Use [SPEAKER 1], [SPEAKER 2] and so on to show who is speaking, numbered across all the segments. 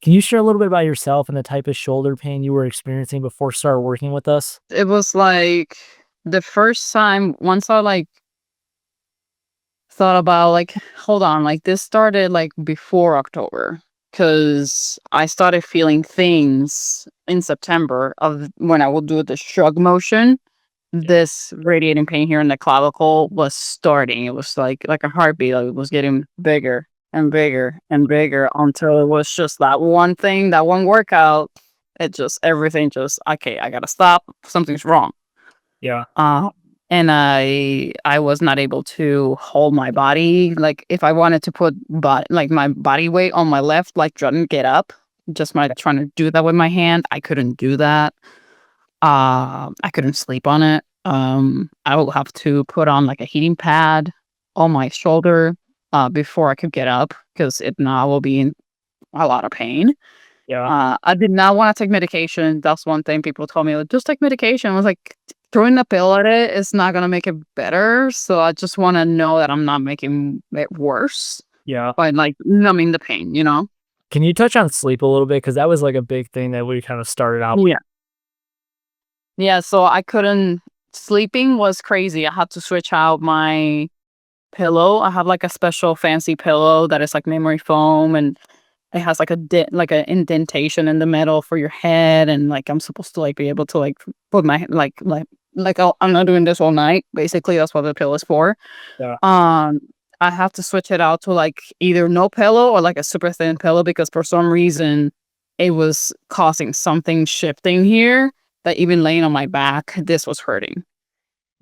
[SPEAKER 1] Can you share a little bit about yourself and the type of shoulder pain you were experiencing before start working with us?
[SPEAKER 2] It was like the first time once I like thought about like, hold on, like this started like before October because I started feeling things in September of when I would do the shrug motion.
[SPEAKER 1] Yeah.
[SPEAKER 2] This radiating pain here in the clavicle was starting. It was like a heartbeat. Like, it was getting bigger and bigger and bigger until it was just that one thing, that one workout. It just everything just okay. I gotta stop. Something's wrong.
[SPEAKER 1] Yeah.
[SPEAKER 2] Uh, and I was not able to hold my body. Like if I wanted to put like my body weight on my left, like trying to get up, just my trying to do that with my hand, I couldn't do that. I couldn't sleep on it. I will have to put on like a heating pad on my shoulder before I could get up because if not, I will be in a lot of pain.
[SPEAKER 1] Yeah.
[SPEAKER 2] I did not want to take medication. That's one thing people told me. Like, just take medication. I was like, throwing a pill at it is not gonna make it better. So I just want to know that I'm not making it worse
[SPEAKER 1] Yeah.
[SPEAKER 2] by like numbing the pain. You know?
[SPEAKER 1] Can you touch on sleep a little bit? Because that was like a big thing that we kind of started out with.
[SPEAKER 2] Yeah. Yeah. So I couldn't. Sleeping was crazy. I had to switch out my pillow. I have like a special fancy pillow that is like memory foam and it has like a like an indentation in the middle for your head, and like I'm supposed to like be able to like put my I'm not doing this all night. Basically, that's what the pillow is for.
[SPEAKER 1] Yeah.
[SPEAKER 2] Um, I have to switch it out to like either no pillow or like a super thin pillow because for some reason it was causing something shifting here that even laying on my back, this was hurting.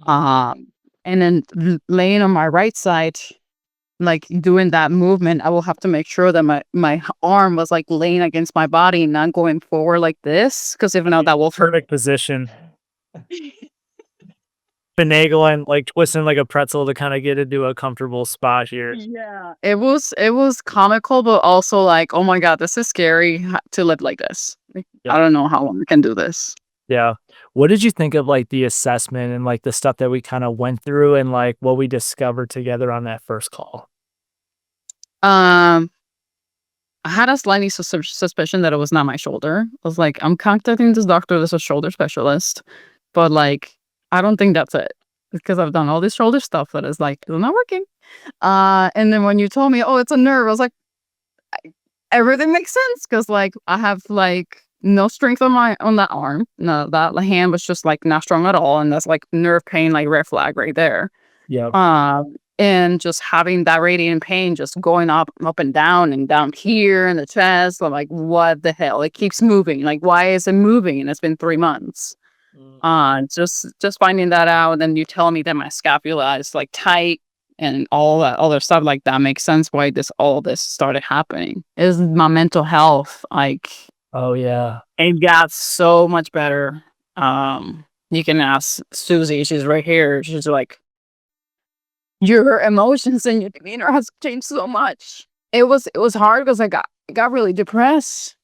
[SPEAKER 2] Um, and then laying on my right side, like doing that movement, I will have to make sure that my arm was like laying against my body, not going forward like this, because if not, that will hurt.
[SPEAKER 1] Perfect position. Finagling, like twisting like a pretzel to kind of get into a comfortable spot here.
[SPEAKER 2] Yeah, it was comical, but also like, oh my god, this is scary to live like this. Like,
[SPEAKER 1] Yeah.
[SPEAKER 2] I don't know how long I can do this.
[SPEAKER 1] Yeah. What did you think of like the assessment and like the stuff that we kind of went through and like what we discovered together on that first call?
[SPEAKER 2] Um, I had a slightly suspicion that it was not my shoulder. I was like, I'm contacting this doctor, this is a shoulder specialist, but like, I don't think that's it because I've done all this shoulder stuff that is like, it's not working. And then when you told me, oh, it's a nerve, I was like, everything makes sense because like I have like no strength on that arm. No, that hand was just like not strong at all, and that's like nerve pain, like red flag right there.
[SPEAKER 1] Yeah.
[SPEAKER 2] And just having that radiant pain just going up and down here in the chest. I'm like, what the hell? It keeps moving. Like, why is it moving? And it's been 3 months. Just finding that out, and then you tell me that my scapula is like tight and all that other stuff like that makes sense why all this started happening. Is my mental health like
[SPEAKER 1] Oh yeah.
[SPEAKER 2] it got so much better. You can ask Susie, she's right here. She's like, your emotions and your demeanor has changed so much. It was hard because I got really depressed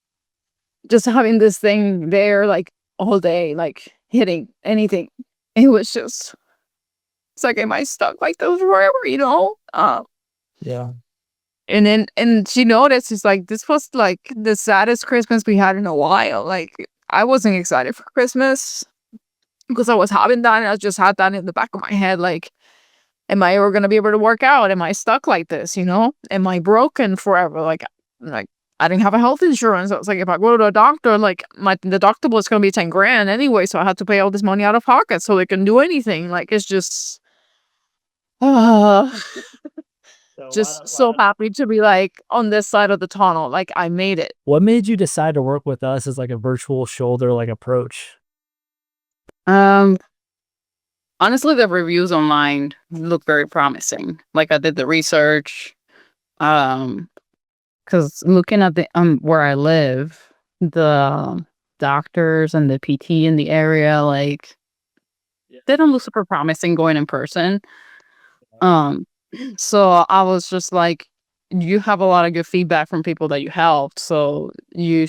[SPEAKER 2] just having this thing there like all day, like hitting anything. It was just it's like, am I stuck like those forever, you know?
[SPEAKER 1] Yeah.
[SPEAKER 2] And she noticed it's like this was like the saddest Christmas we had in a while. Like I wasn't excited for Christmas because I was having that and I just had that in the back of my head, like, am I ever gonna be able to work out? Am I stuck like this? You know? Am I broken forever? Like I didn't have a health insurance. I was like, if I go to a doctor, like my the deductible is gonna be 10 grand anyway, so I had to pay all this money out of pocket so they can do anything. Like it's uh,
[SPEAKER 1] So a
[SPEAKER 2] just so
[SPEAKER 1] lot.
[SPEAKER 2] happy to be like on this side of the tunnel. Like I made it.
[SPEAKER 1] What made you decide to work with us as like a virtual shoulder like approach?
[SPEAKER 2] Um, Honestly, the reviews online look very promising. Like I did the research. Um, because looking at the where I live, the doctors and the PT in the area, like
[SPEAKER 1] Yeah.
[SPEAKER 2] they don't look super promising going in person. Um, so I was just like, you have a lot of good feedback from people that you helped, so you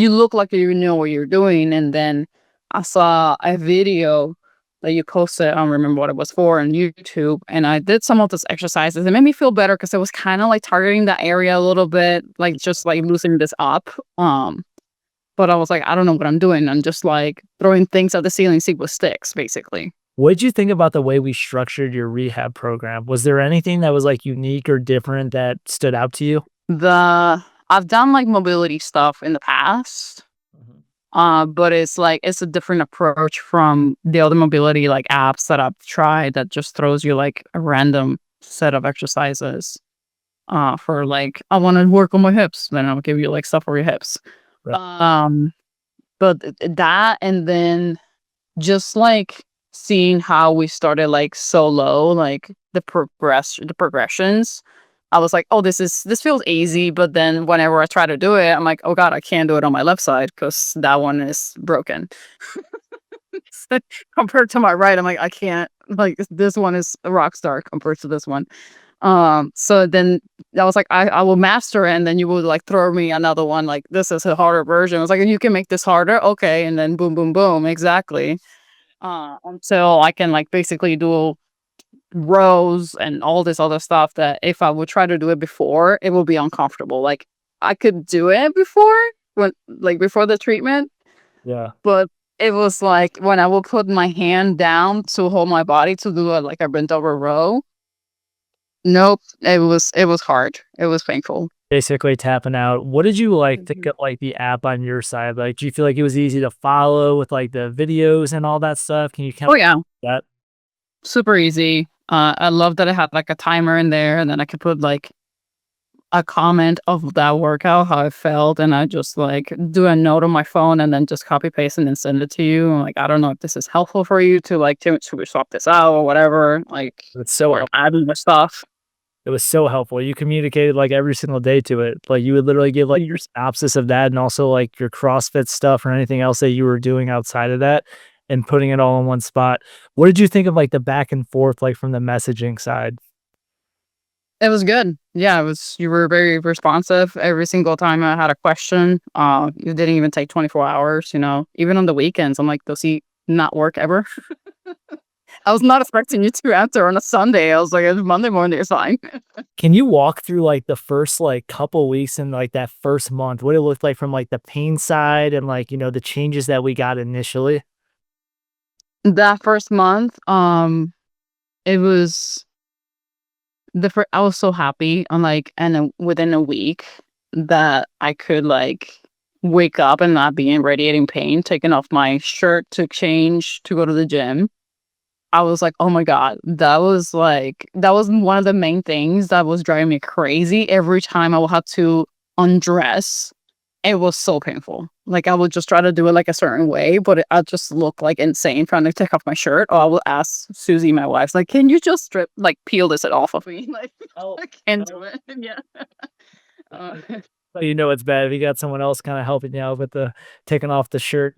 [SPEAKER 2] look like you know what you're doing. And then I saw a video that you posted. I don't remember what it was for on YouTube. And I did some of those exercises. It made me feel better because it was kind of like targeting that area a little bit, like just like loosening this up. But I was like, I don't know what I'm doing. I'm just like throwing things at the ceiling, see what sticks, basically.
[SPEAKER 1] What did you think about the way we structured your rehab program? Was there anything that was, like, unique or different that stood out to you?
[SPEAKER 2] The I've done like mobility stuff in the past.
[SPEAKER 1] Mhm.
[SPEAKER 2] But it's like it's a different approach from the other mobility like apps that I've tried that just throws you like a random set of exercises. For like I want to work on my hips, then I'll give you like stuff for your hips.
[SPEAKER 1] Right.
[SPEAKER 2] Um, but that and then just like seeing how we started like so low, like the progressions. I was like, oh, this feels easy, but then whenever I try to do it, I'm like, oh god, I can't do it on my left side because that one is broken. So compared to my right, I'm like, I can't. Like this one is a rock star compared to this one. So then I was like, I will master it, and then you will like throw me another one. Like this is a harder version. I was like, you can make this harder, okay? And then boom, boom, boom, exactly. Until I can like basically do rows and all this other stuff that if I would try to do it before, it will be uncomfortable. Like I could do it before when like before the treatment,
[SPEAKER 1] Yeah.
[SPEAKER 2] but it was like when I will put my hand down to hold my body to do a, like a bent over row. Nope, it was hard. It was painful.
[SPEAKER 1] Basically tapping out. What did you, like, think
[SPEAKER 2] Mhm.
[SPEAKER 1] of, like, the app on your side? Like, do you feel like it was easy to follow with, like, the videos and all that stuff? Can you kinda
[SPEAKER 2] Oh yeah,
[SPEAKER 1] that?
[SPEAKER 2] super easy. I love that I had like a timer in there, and then I could put like a comment of that workout, how I felt, and I just like do a note on my phone and then just copy paste and then send it to you. I'm like, I don't know if this is helpful for you to like to swap this out or whatever, like
[SPEAKER 1] It's so
[SPEAKER 2] or
[SPEAKER 1] helpful.
[SPEAKER 2] add more stuff.
[SPEAKER 1] It was so helpful. You communicated, like, every single day to it. Like, you would literally give, like, your synopsis of that and also, like, your CrossFit stuff or anything else that you were doing outside of that and putting it all in one spot. What did you think of, like, the back and forth, like, from the messaging side?
[SPEAKER 2] It was good. Yeah, it was. You were very responsive every single time I had a question. You didn't even take 24 hours. You know, even on the weekends, I'm like, does he not work ever? I was not expecting you to answer on a Sunday. I was like, it's Monday morning, it's fine.
[SPEAKER 1] Can you walk through, like, the first, like, couple weeks and, like, that first month, what it looked like from, like, the pain side and, like, the changes that we got initially?
[SPEAKER 2] That first month, it was I was so happy on like, and then within a week that I could like wake up and not be in radiating pain, taking off my shirt to change to go to the gym. I was like, "Oh my god." That was one of the main things that was driving me crazy. Every time I would have to undress, it was so painful. Like, I would just try to do it, like, a certain way, but I just look, like, insane trying to take off my shirt, or I will ask Susie, my wife, like, "Can you just peel this off of me?" Like,
[SPEAKER 1] Oh,
[SPEAKER 2] I can't
[SPEAKER 1] oh.
[SPEAKER 2] do it. Yeah. Uh
[SPEAKER 1] So you know it's bad if you got someone else kinda helping you out with the taking off the shirt.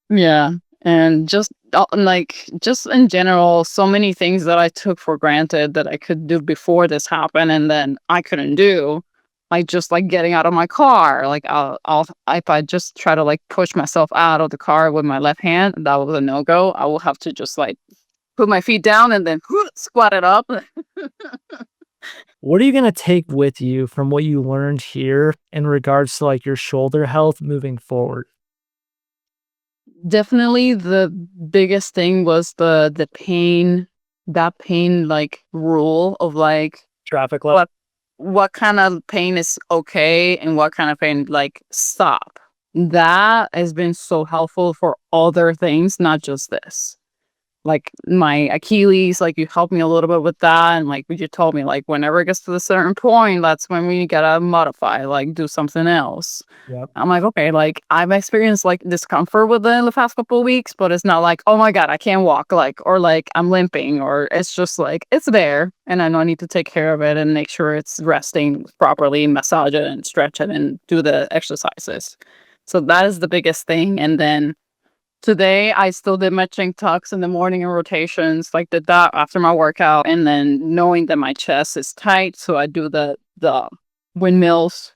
[SPEAKER 2] Yeah, and just, like, just in general, so many things that I took for granted that I could do before this happened and then I couldn't do, like, just, like, getting out of my car, like, I'll if I just try to, like, push myself out of the car with my left hand, that was a no-go. I will have to just, like, put my feet down and then squat it up.
[SPEAKER 1] What are you gonna take with you from what you learned here in regards to, like, your shoulder health moving forward?
[SPEAKER 2] Definitely the biggest thing was the pain, that pain, like, rule of, like,
[SPEAKER 1] Traffic light?
[SPEAKER 2] what what kind of pain is okay and what kind of pain, like, stop. That has been so helpful for other things, not just this. Like, my Achilles, like, you helped me a little bit with that, and, like, you told me, like, whenever it gets to a certain point, that's when we gotta modify, like, do something else.
[SPEAKER 1] Yep.
[SPEAKER 2] I'm like, "Okay," like, I've experienced, like, discomfort with it in the past couple of weeks, but it's not like, "Oh my god, I can't walk," like, or, like, I'm limping, or it's just, like, it's there, and I know I need to take care of it and make sure it's resting properly, massage it and stretch it and do the exercises. So that is the biggest thing, and then today, I still did my chink tucks in the morning and rotations, like, did that after my workout, and then knowing that my chest is tight, so I do the windmills.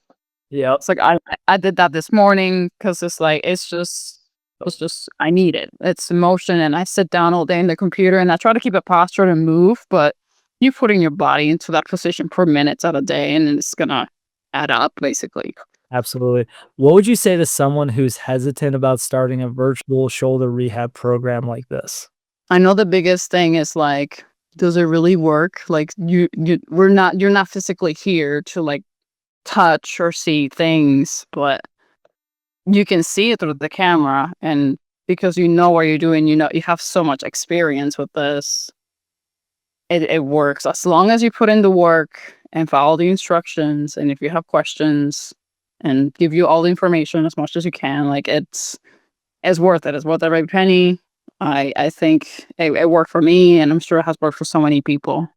[SPEAKER 1] Yep.
[SPEAKER 2] It's like I did that this morning because it's like it's just was just I need it. It's motion, and I sit down all day in the computer, and I try to keep a posture and move, but you're putting your body into that position for minutes out a day, and it's gonna add up, basically.
[SPEAKER 1] Absolutely. What would you say to someone who's hesitant about starting a virtual shoulder rehab program like this?
[SPEAKER 2] I know the biggest thing is like, does it really work? Like you're not physically here to like touch or see things, but you can see it through the camera, and because you know what you're doing, you know you have so much experience with this. It works as long as you put in the work and follow the instructions, and if you have questions, and give you all the information as much as you can, like it's worth it. It's worth every penny. I think it worked for me, and I'm sure it has worked for so many people.